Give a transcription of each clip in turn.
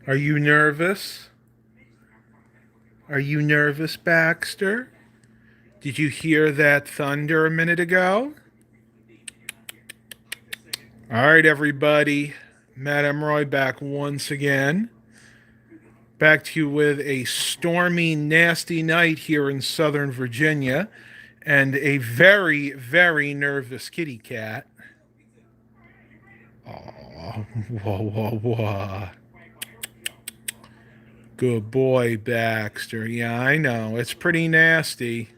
Are you nervous? Are you nervous, Baxter? Did you hear that thunder a minute ago? All right, everybody. Matt Emroy back once again. Back to you with a stormy, nasty night here in Southern Virginia and a very, very nervous kitty cat. Oh, whoa, whoa, whoa. Good boy, Baxter. Yeah, I know. It's pretty nasty.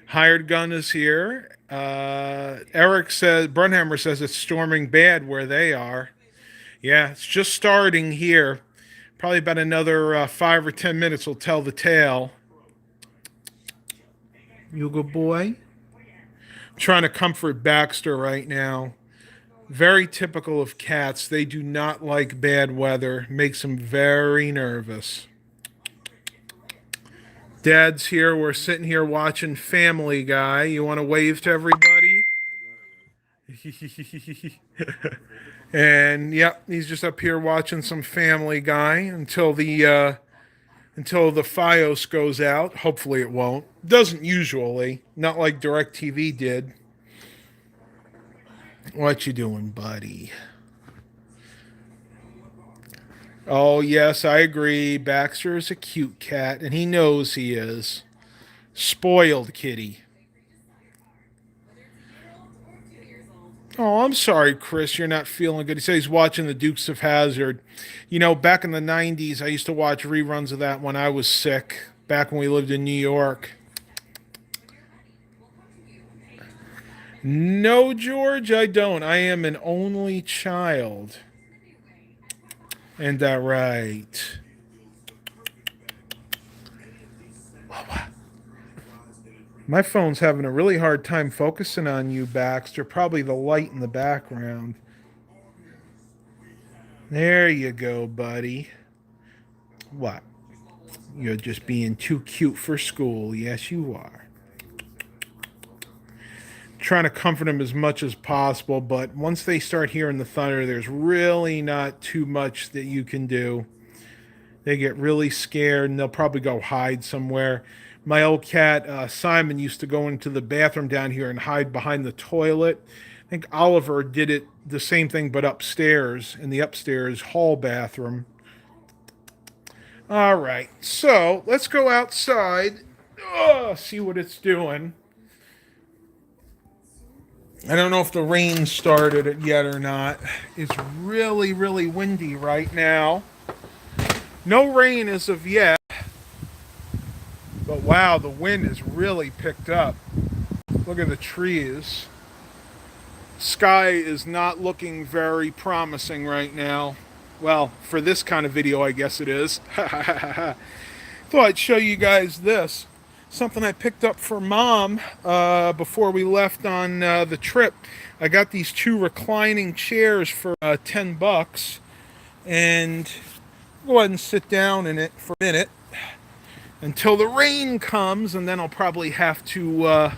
Hired gun is here. Eric says, Brunhammer says it's storming bad where they are. Yeah, it's just starting here. Probably about another 5 or 10 minutes will tell the tale. You good boy? Trying to comfort Baxter right now. Very typical of cats. They do not like bad weather. Makes them very nervous. Dad's here. We're sitting here watching Family Guy. You want to wave to everybody? And yep, he's just up here watching some Family Guy until the FiOS goes out. Hopefully it won't. Doesn't usually. Not like DirecTV did. What you doing, buddy? Oh, yes, I agree. Baxter is a cute cat, and he knows he is. Spoiled kitty. Oh, I'm sorry, Chris. You're not feeling good. He says he's watching the Dukes of Hazzard. You know, back in the 90s, I used to watch reruns of that when I was sick, back when we lived in New York. No, George, I don't. I am an only child. Ain't that right? My phone's having a really hard time focusing on you, Baxter. Probably the light in the background. There you go, buddy. What? You're just being too cute for school. Yes, you are. Trying to comfort them as much as possible, but once they start hearing the thunder, there's really not too much that you can do. They get really scared and they'll probably go hide somewhere. My old cat, Simon, used to go into the bathroom down here and hide behind the toilet. I think Oliver did it the same thing, but upstairs, in the upstairs hall bathroom. All right, so let's go outside, see what it's doing. I don't know if the rain started it yet or not. It's really, really windy right now. No rain as of yet. But wow, the wind has really picked up. Look at the trees. Sky is not looking very promising right now. Well, for this kind of video, I guess it is. Thought I'd show you guys this. Something I picked up for Mom before we left on the trip. I got these two reclining chairs for $10. And go ahead and sit down in it for a minute until the rain comes, and then I'll probably have to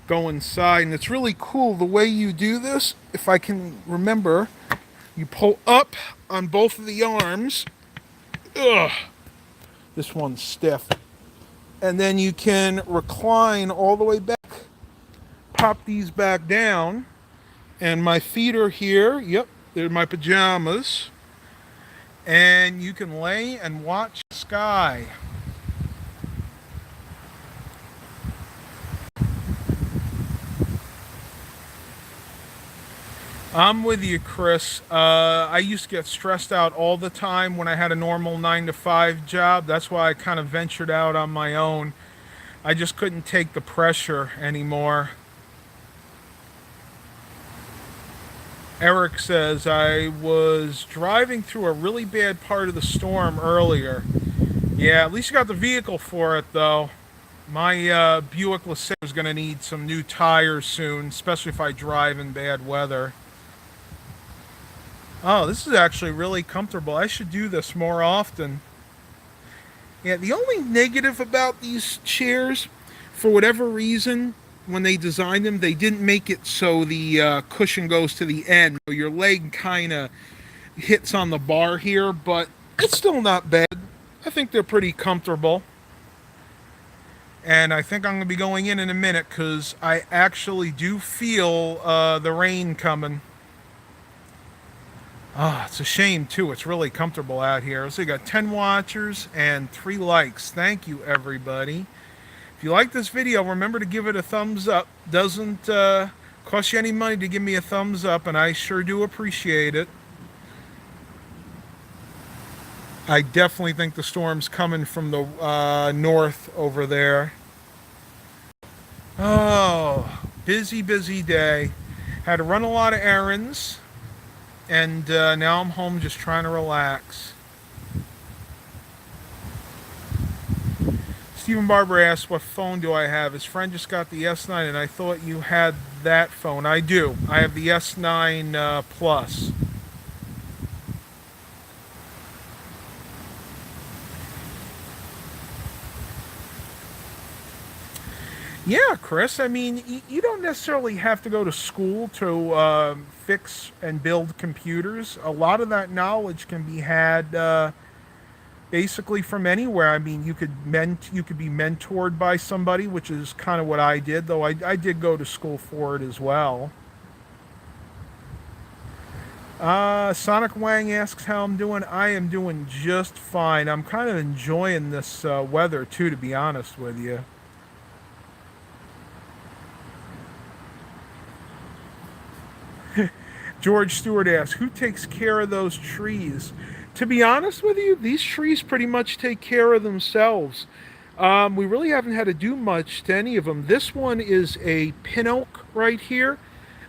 go inside. And it's really cool the way you do this. If I can remember, you pull up on both of the arms. Ugh, this one's stiff. And then you can recline all the way back. Pop these back down. And my feet are here. Yep, they're my pajamas. And you can lay and watch the sky. I'm with you, Chris. I used to get stressed out all the time when I had a normal 9 to 5 job. That's why I kind of ventured out on my own. I just couldn't take the pressure anymore. Eric says, I was driving through a really bad part of the storm earlier. Yeah, at least you got the vehicle for it, though. My Buick LeSabre is going to need some new tires soon, especially if I drive in bad weather. Oh, this is actually really comfortable. I should do this more often. Yeah, the only negative about these chairs, for whatever reason, when they designed them, they didn't make it so the cushion goes to the end. Your leg kind of hits on the bar here, but It's still not bad. I think they're pretty comfortable. And I think I'm going to be going in a minute because I actually do feel the rain coming. Ah, it's a shame too. It's really comfortable out here. So we got 10 watchers and 3 likes. Thank you, everybody. If you like this video, remember to give it a thumbs up. Doesn't cost you any money to give me a thumbs up, and I sure do appreciate it. I definitely think the storm's coming from the north over there. Oh, busy, busy day. Had to run a lot of errands, and now I'm home just trying to relax. Stephen Barber asked, what phone do I have? His friend just got the S9, and I thought you had that phone. I do. I have the S9 Plus. Yeah, Chris. I mean, you don't necessarily have to go to school to fix and build computers. A lot of that knowledge can be had basically from anywhere. I mean, you could be mentored by somebody, which is kind of what I did, though I did go to school for it as well. Sonic Wang asks how I'm doing. I am doing just fine. I'm kind of enjoying this weather too, to be honest with you. George Stewart asks, who takes care of those trees? To be honest with you, these trees pretty much take care of themselves. We really haven't had to do much to any of them. This one is a pin oak right here.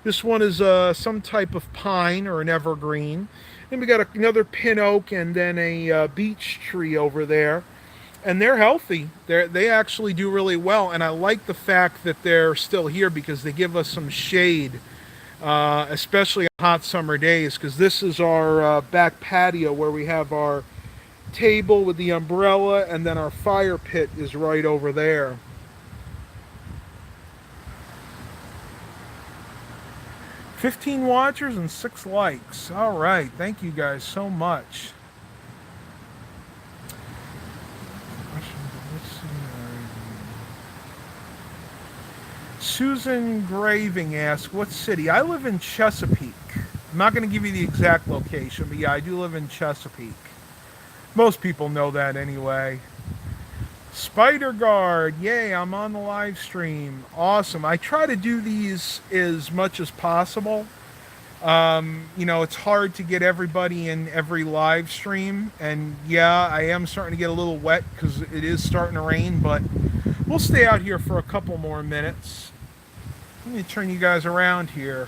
This one is some type of pine or an evergreen. Then we got another pin oak and then a beech tree over there. And they're healthy. They actually do really well. And I like the fact that they're still here because they give us some shade. Especially on hot summer days, because this is our back patio where we have our table with the umbrella, and then our fire pit is right over there. $15 watchers and 6 likes. All right, thank you guys so much. Susan Graving asks, what city? I live in Chesapeake. I'm not going to give you the exact location, but yeah, I do live in Chesapeake. Most people know that anyway. Spider Guard, yay, I'm on the live stream. Awesome. I try to do these as much as possible. You know, it's hard to get everybody in every live stream, and yeah, I am starting to get a little wet because it is starting to rain, but we'll stay out here for a couple more minutes. Let me turn you guys around here.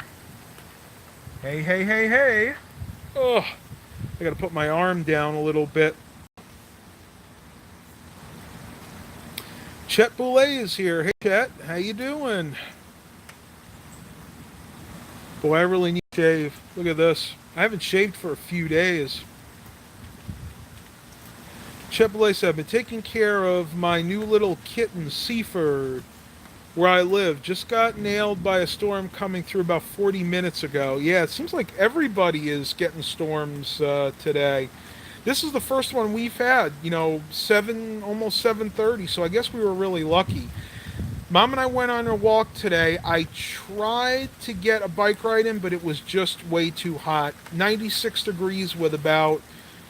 Hey, hey, hey, hey. Oh, I gotta put my arm down a little bit. Chet Boulay is here. Hey, Chet, how you doing? Boy, I really need to shave. Look at this. I haven't shaved for a few days. Chet Boulay said, I've been taking care of my new little kitten, Seaford, where I live. Just got nailed by a storm coming through about 40 minutes ago. Yeah, it seems like everybody is getting storms today. This is the first one we've had, you know, almost 7:30, so I guess we were really lucky. Mom and I went on a walk today. I tried to get a bike ride in, but it was just way too hot. 96 degrees with about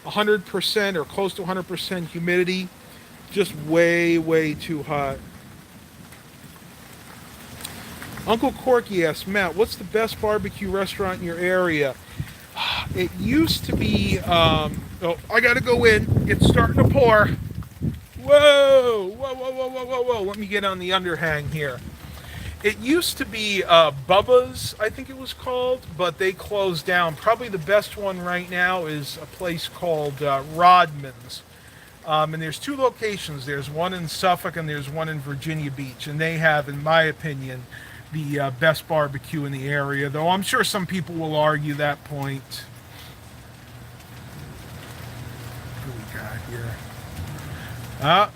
100% or close to 100% humidity. Just way, way too hot. Uncle Corky asks, Matt, what's the best barbecue restaurant in your area? It used to be, oh, I gotta go in. It's starting to pour. Whoa, whoa, whoa, whoa, whoa, whoa, whoa. Let me get on the underhang here. It used to be Bubba's, I think it was called, but they closed down. Probably the best one right now is a place called Rodman's. And there's 2 locations. There's one in Suffolk and there's one in Virginia Beach. And they have, in my opinion, the best barbecue in the area, though I'm sure some people will argue that point. What do we got here?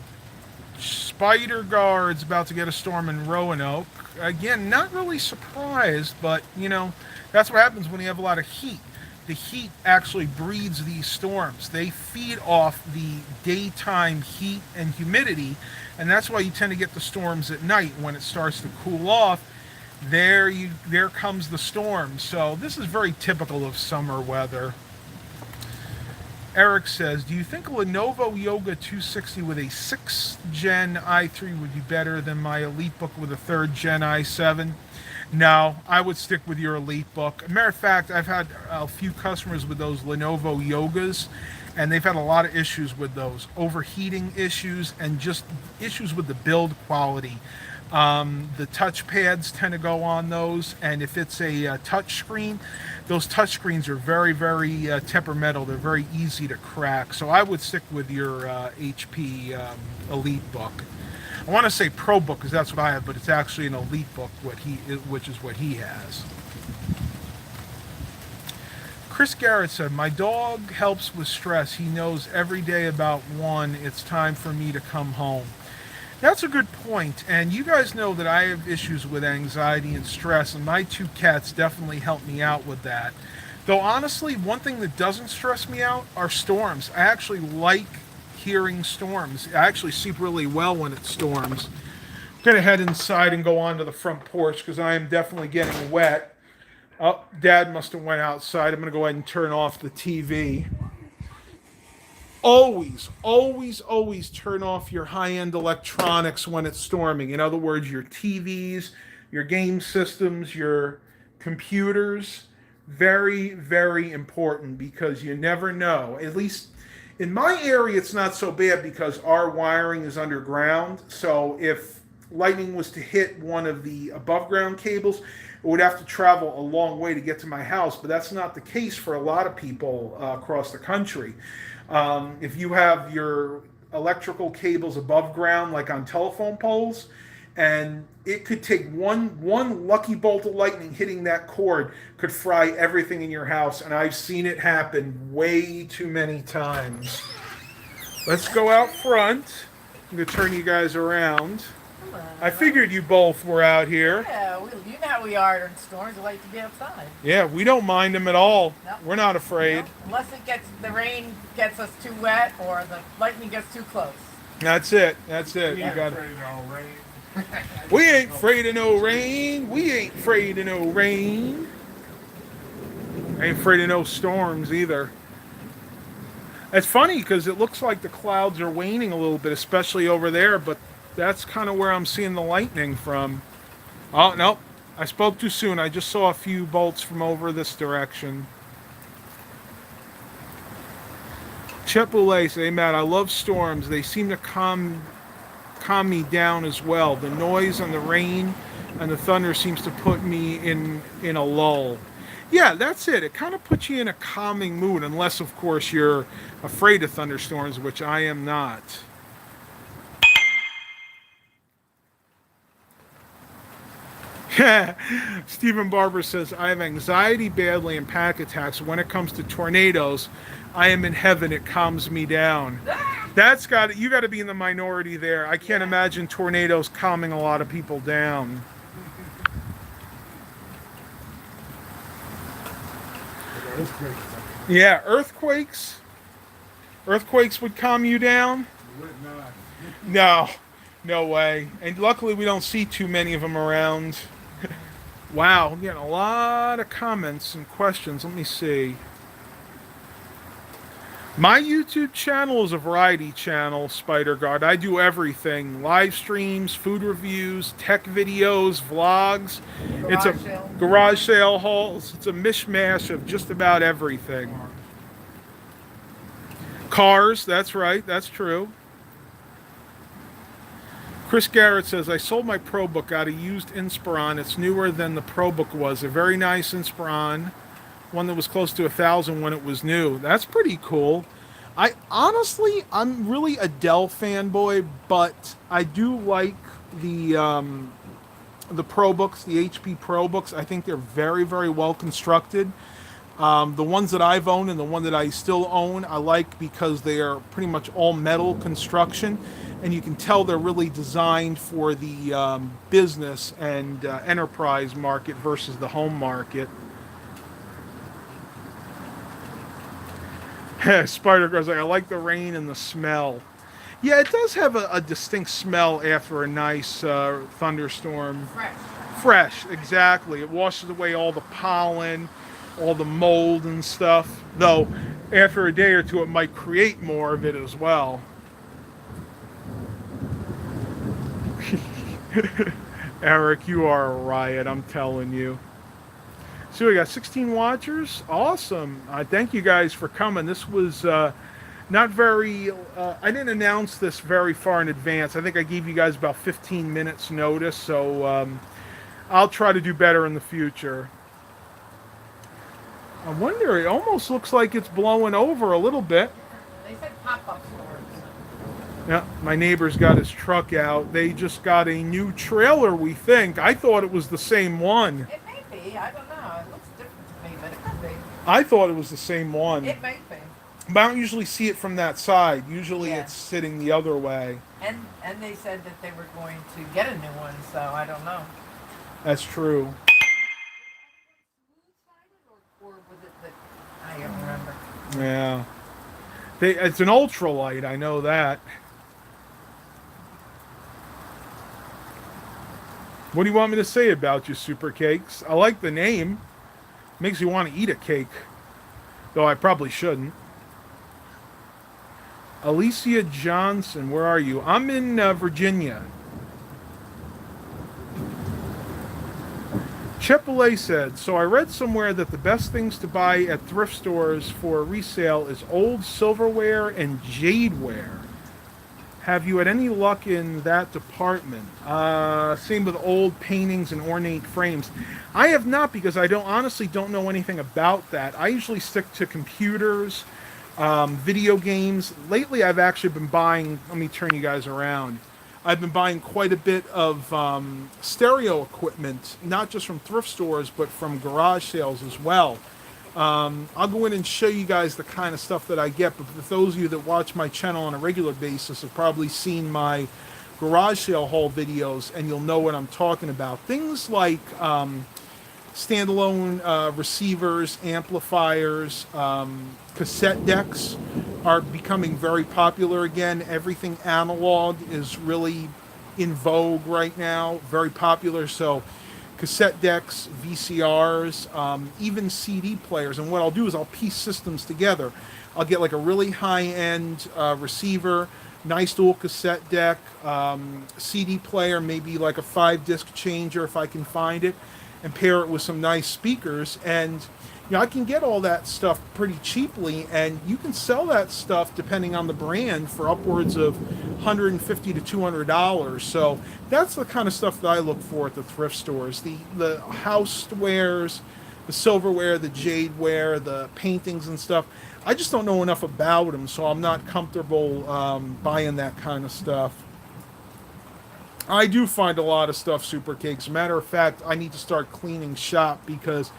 Spider Guard's about to get a storm in Roanoke. Again, not really surprised, but, you know, that's what happens when you have a lot of heat. the heat actually breeds these storms. They feed off the daytime heat and humidity, and that's why you tend to get the storms at night. When it starts to cool off, there comes the storm. So this is very typical of summer weather. Eric says, do you think a Lenovo Yoga 260 with a 6th gen i3 would be better than my EliteBook with a 3rd gen i7? No, I would stick with your EliteBook. Matter of fact, I've had a few customers with those Lenovo Yogas, and they've had a lot of issues with those. Overheating issues and just issues with the build quality. The touch pads tend to go on those, and if it's a touch screen, those touch screens are very, very temperamental. They're very easy to crack. So I would stick with your HP EliteBook. I want to say ProBook because that's what I have, but it's actually an EliteBook, which is what he has. Chris Garrett said, my dog helps with stress. He knows every day about 1, it's time for me to come home. That's a good point, and you guys know that I have issues with anxiety and stress, and my 2 cats definitely help me out with that. Though honestly, one thing that doesn't stress me out are storms. I actually like hearing storms. I actually sleep really well when it storms. I'm going to head inside and go onto the front porch because I am definitely getting wet. Oh, Dad must have went outside. I'm going to go ahead and turn off the TV. Always, always, always turn off your high-end electronics when it's storming. In other words, your TVs, your game systems, your computers. Very, very important because you never know. At least in my area, it's not so bad because our wiring is underground. So if lightning was to hit one of the above-ground cables, it would have to travel a long way to get to my house. But that's not the case for a lot of people across the country. If you have your electrical cables above ground, like on telephone poles, and it could take one lucky bolt of lightning hitting that cord could fry everything in your house, and I've seen it happen way too many times. Let's go out front. I'm going to turn you guys around. Hello. I figured you both were out here. Yeah, you know how we are during storms. We like to be outside. Yeah, we don't mind them at all. Nope. We're not afraid. Nope. Unless the rain gets us too wet or the lightning gets too close. That's it. That's it. We You got. afraid of no rain. We ain't afraid of no rain. We ain't afraid of no rain. I ain't afraid of no storms either. It's funny because it looks like the clouds are waning a little bit, especially over there, but that's kind of where I'm seeing the lightning from. Oh, nope. I spoke too soon. I just saw a few bolts from over this direction. Chepoulet say, hey, Matt, I love storms. They seem to calm me down as well. The noise and the rain and the thunder seems to put me in a lull. Yeah, that's it. It kind of puts you in a calming mood, unless, of course, you're afraid of thunderstorms, which I am not. Stephen Barber says, I have anxiety badly and panic attacks. When it comes to tornadoes, I am in heaven. It calms me down. You got to be in the minority there. I can't imagine tornadoes calming a lot of people down. Yeah, earthquakes. Earthquakes would calm you down? No, no way. And luckily we don't see too many of them around. Wow, I'm getting a lot of comments and questions. Let me see. My YouTube channel is a variety channel, Spider Guard. I do everything. Live streams, food reviews, tech videos, vlogs. It's a garage sale hauls. It's a mishmash of just about everything. Cars, that's right. That's true. Chris Garrett says, I sold my ProBook, got a used Inspiron. It's newer than the ProBook was. A very nice Inspiron. One that was close to 1,000 when it was new. That's pretty cool. I'm really a Dell fanboy, but I do like the ProBooks, the HP ProBooks. I think they're very, very well constructed. The ones that I've owned and the one that I still own, I like because they are pretty much all metal construction, and you can tell they're really designed for the business and enterprise market versus the home market. Spider Girl's like, I like the rain and the smell. Yeah, it does have a distinct smell after a nice thunderstorm. Fresh. Fresh, exactly. It washes away all the pollen, all the mold and stuff. Though, after a day or two, it might create more of it as well. Eric, you are a riot, I'm telling you. So we got 16 watchers. Awesome. Thank you guys for coming. This was not very... I didn't announce this very far in advance. I think I gave you guys about 15 minutes notice, so I'll try to do better in the future. I wonder, it almost looks like it's blowing over a little bit. They said pop-up stores. Yeah, my neighbor's got his truck out. They just got a new trailer, we think. I thought it was the same one. It may be. I don't know. It looks different to me, but it could be. I thought it was the same one. It may be. But I don't usually see it from that side. Usually Yeah. it's sitting the other way. And they said that they were going to get a new one, so I don't know. That's true. Or was it that I don't remember. Yeah. It's an ultralight, I know that. What do you want me to say about you, Super Cakes? I like the name. Makes you want to eat a cake. Though I probably shouldn't. Alicia Johnson, where are you? I'm in Virginia. Chipotle said, so I read somewhere that the best things to buy at thrift stores for resale is old silverware and jadeware. Have you had any luck in that department? Same with old paintings and ornate frames. I have not, because I honestly don't know anything about that. I usually stick to computers, video games. Lately, I've actually been buying. Let me turn you guys around. I've been buying quite a bit of stereo equipment, not just from thrift stores, but from garage sales as well. I'll go in and show you guys the kind of stuff that I get, but for those of you that watch my channel on a regular basis have probably seen my garage sale haul videos, and you'll know what I'm talking about. Things like standalone receivers, amplifiers, cassette decks are becoming very popular again. Everything analog is really in vogue right now, very popular. So cassette decks, VCRs, even CD players. And what I'll do is I'll piece systems together. I'll get like a really high-end receiver, nice dual cassette deck, CD player, maybe like a 5-disc changer if I can find it, and pair it with some nice speakers. And I can get all that stuff pretty cheaply, and you can sell that stuff depending on the brand for upwards of $150 to $200. So that's the kind of stuff that I look for at the thrift stores. The housewares, the silverware, the jadeware, the paintings and stuff. I just don't know enough about them, so I'm not comfortable buying that kind of stuff. I do find a lot of stuff, Super Cakes. Matter of fact, I need to start cleaning shop, because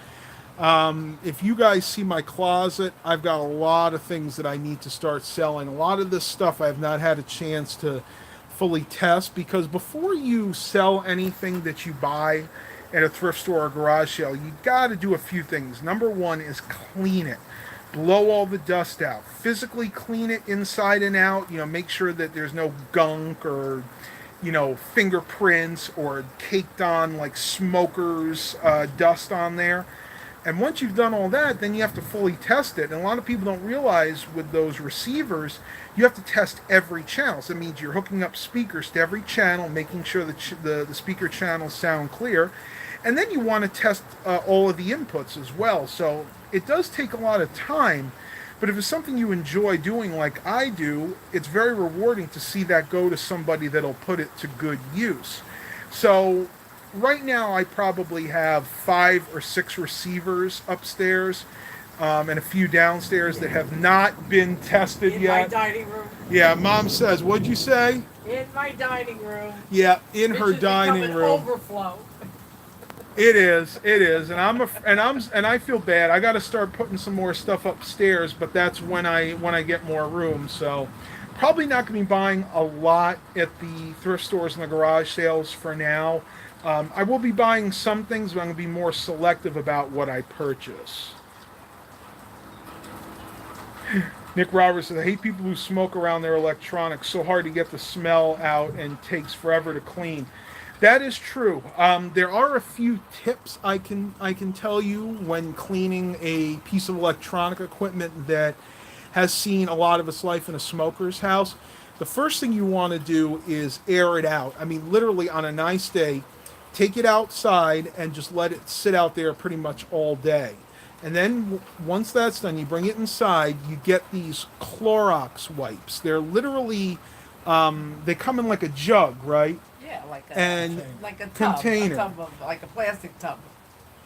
if you guys see my closet, I've got a lot of things that I need to start selling. A lot of this stuff I have not had a chance to fully test, because before you sell anything that you buy at a thrift store or garage sale, you got to do a few things. Number one is clean it. Blow all the dust out. Physically clean it inside and out. Make sure that there's no gunk or fingerprints or caked on like smokers dust on there. And once you've done all that, then you have to fully test it. And a lot of people don't realize with those receivers, you have to test every channel. So it means you're hooking up speakers to every channel, making sure that the speaker channels sound clear. And then you want to test all of the inputs as well. So it does take a lot of time. But if it's something you enjoy doing like I do, it's very rewarding to see that go to somebody that'll put it to good use. So right now I probably have 5 or 6 receivers upstairs and a few downstairs that have not been tested yet. In my dining room. Yeah, Mom says, what'd you say? In my dining room. Yeah, in her dining room. Overflow. It is, and I feel bad. I got to start putting some more stuff upstairs, but that's when I get more room. So, probably not going to be buying a lot at the thrift stores and the garage sales for now. I will be buying some things, but I'm going to be more selective about what I purchase. Nick Roberts says, I hate people who smoke around their electronics. So hard to get the smell out and takes forever to clean. That is true. There are a few tips I can tell you when cleaning a piece of electronic equipment that has seen a lot of its life in a smoker's house. The first thing you want to do is air it out. I mean, literally on a nice day, take it outside and just let it sit out there pretty much all day. And then once that's done, you bring it inside. You get these Clorox wipes. They're literally, they come in like a jug, right? Yeah, like a container. Like a plastic tub.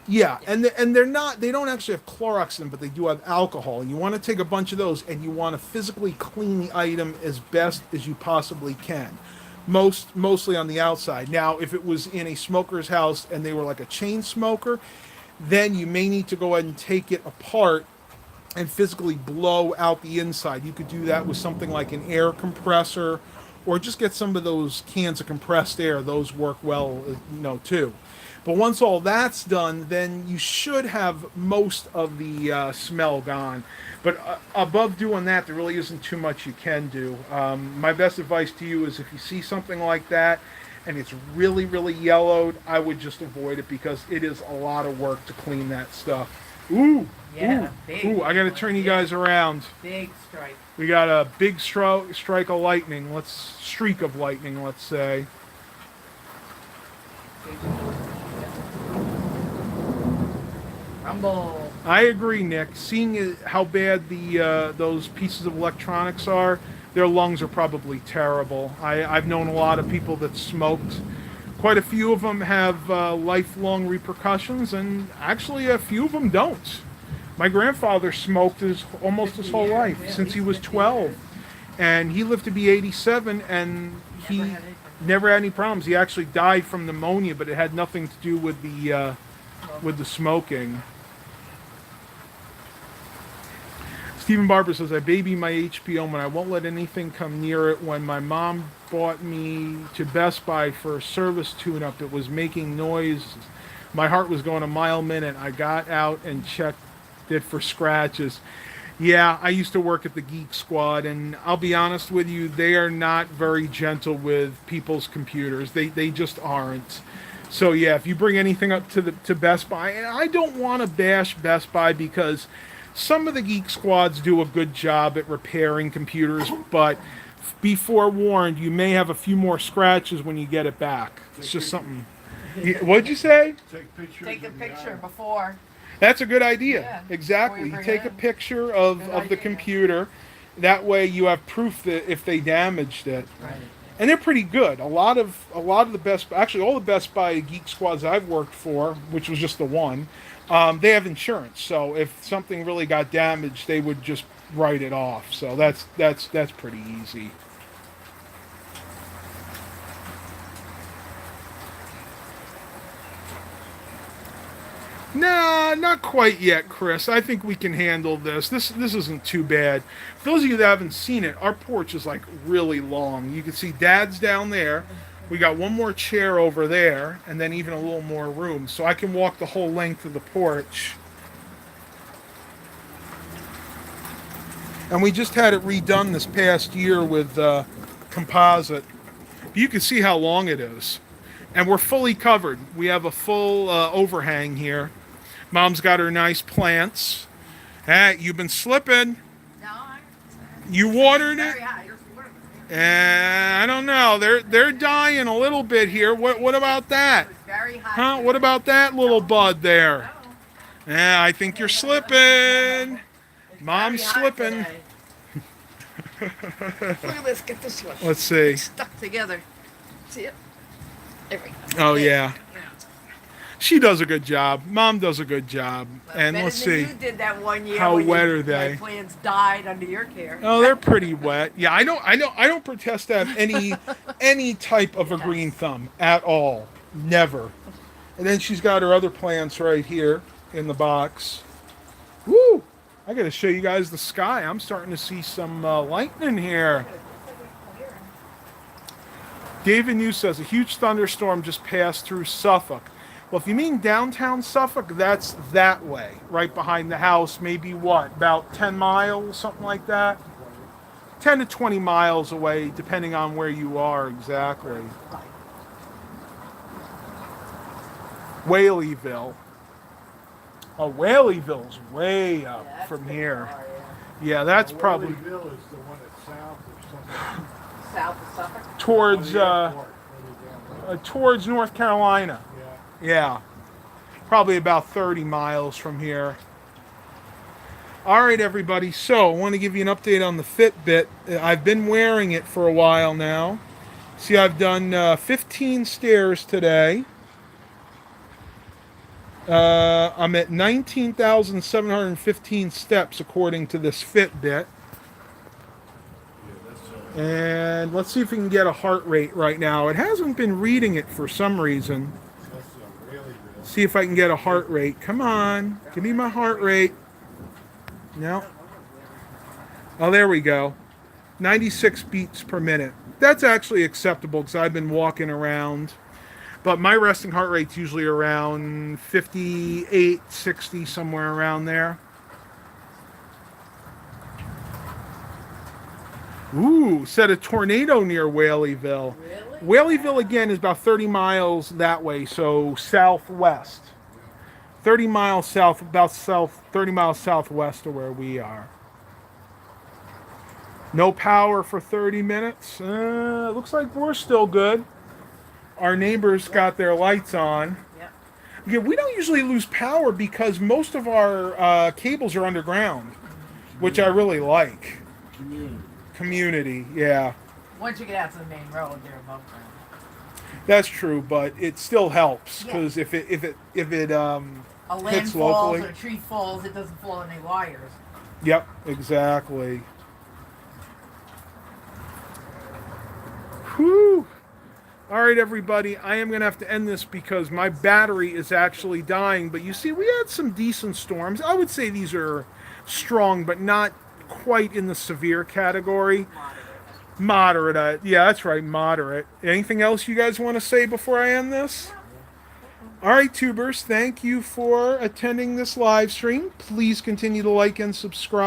Yeah, and they're not. They don't actually have Clorox in them, but they do have alcohol. And you want to take a bunch of those, and you want to physically clean the item as best as you possibly can. Mostly on the outside. Now, if it was in a smoker's house and they were like a chain smoker, then you may need to go ahead and take it apart and physically blow out the inside. You could do that with something like an air compressor, or just get some of those cans of compressed air. Those work well, too. But once all that's done, then you should have most of the smell gone. But above doing that, there really isn't too much you can do. My best advice to you is if you see something like that and it's really, really yellowed, I would just avoid it because it is a lot of work to clean that stuff. Ooh! Yeah, ooh, big. Ooh, I got to turn you guys around. Big strike. We got a big streak of lightning, let's say. Rumble. I agree, Nick. Seeing how bad those pieces of electronics are, their lungs are probably terrible. I've known a lot of people that smoked. Quite a few of them have lifelong repercussions, and actually a few of them don't. My grandfather smoked almost his whole life, since he was 12. And he lived to be 87, and he never had any problems. He actually died from pneumonia, but it had nothing to do with the smoking. Stephen Barber says, I baby my HP Omen. I won't let anything come near it. When my mom brought me to Best Buy for a service tune-up, it was making noise. My heart was going a mile a minute. I got out and checked it for scratches. Yeah, I used to work at the Geek Squad, and I'll be honest with you, they are not very gentle with people's computers. They just aren't. So yeah, if you bring anything up to Best Buy, and I don't want to bash Best Buy because some of the Geek Squads do a good job at repairing computers, but be forewarned, you may have a few more scratches when you get it back. It's just something. What'd you say? Take a picture before. That's a good idea. Yeah, exactly. You take a picture of the computer. That way you have proof that if they damaged it. Right. And they're pretty good. A lot of the Best, actually all the Best Buy Geek Squads I've worked for, which was just the one, they have insurance. So if something really got damaged, they would just write it off. So that's pretty easy. Nah, not quite yet, Chris. I think we can handle this. This isn't too bad. For those of you that haven't seen it, our porch is like really long. You can see Dad's down there. We got one more chair over there, and then even a little more room. So I can walk the whole length of the porch. And we just had it redone this past year with composite. You can see how long it is. And we're fully covered. We have a full overhang here. Mom's got her nice plants. Hey, you've been slipping. No, You watered it? very high. You're watering I don't know. They're dying a little bit here. What about that? It's very high. Huh? What about that little bud there? No. Yeah, I think you're slipping. Mom's Very high slipping. today. Look at this. Get this one. Let's see. It's stuck together. See it? There we go. Oh, yeah. Yeah. She does a good job. Mom does a good job. And Better let's than see. You did that one year. How when wet your are they? plants died under your care. Oh, they're pretty wet. Yeah, I don't protest to have any type of a green thumb at all. Never. And then she's got her other plants right here in the box. Woo! I got to show you guys the sky. I'm starting to see some lightning here. David News says a huge thunderstorm just passed through Suffolk. Well, if you mean downtown Suffolk, that's that way, right behind the house. Maybe what, about 10 miles, something like that? 10 to 20 miles away, depending on where you are exactly. Whaleyville. Oh, Whaleyville's way up Yeah, that's from pretty here. far, Yeah, that's Now, probably Whaleyville is the one that's south or something. yeah. South of Suffolk. towards On the airport, further down towards North Carolina. there. Yeah. Yeah, probably about 30 miles from here. All right, everybody. So I want to give you an update on the Fitbit. I've been wearing it for a while now. See, I've done 15 stairs today. I'm at 19,715 steps according to this Fitbit. And let's see if we can get a heart rate right now. It hasn't been reading it for some reason. That's really real. See if I can get a heart rate. Come on. Give me my heart rate. No. Oh, there we go. 96 beats per minute. That's actually acceptable because I've been walking around. But my resting heart rate's usually around 58, 60, somewhere around there. Ooh, said a tornado near Whaleyville. Really? Whaleyville, again, is about 30 miles that way, so southwest. 30 miles south, 30 miles southwest of where we are. No power for 30 minutes. Looks like we're still good. Our neighbors got their lights on. Yep. Yeah, we don't usually lose power because most of our cables are underground, which I really like. Community, yeah. Once you get out to the main road, you're above ground. That's true, but it still helps Yeah. because if it A limb hits falls locally. or a tree falls, it doesn't fall on any wires. Yep, exactly. Whew. All right, everybody. I am going to have to end this because my battery is actually dying. But you see, we had some decent storms. I would say these are strong, but not quite in the severe category. Moderate. Yeah, that's right, moderate. Anything else you guys want to say before I end this? All right, tubers, thank you for attending this live stream. Please continue to like and subscribe.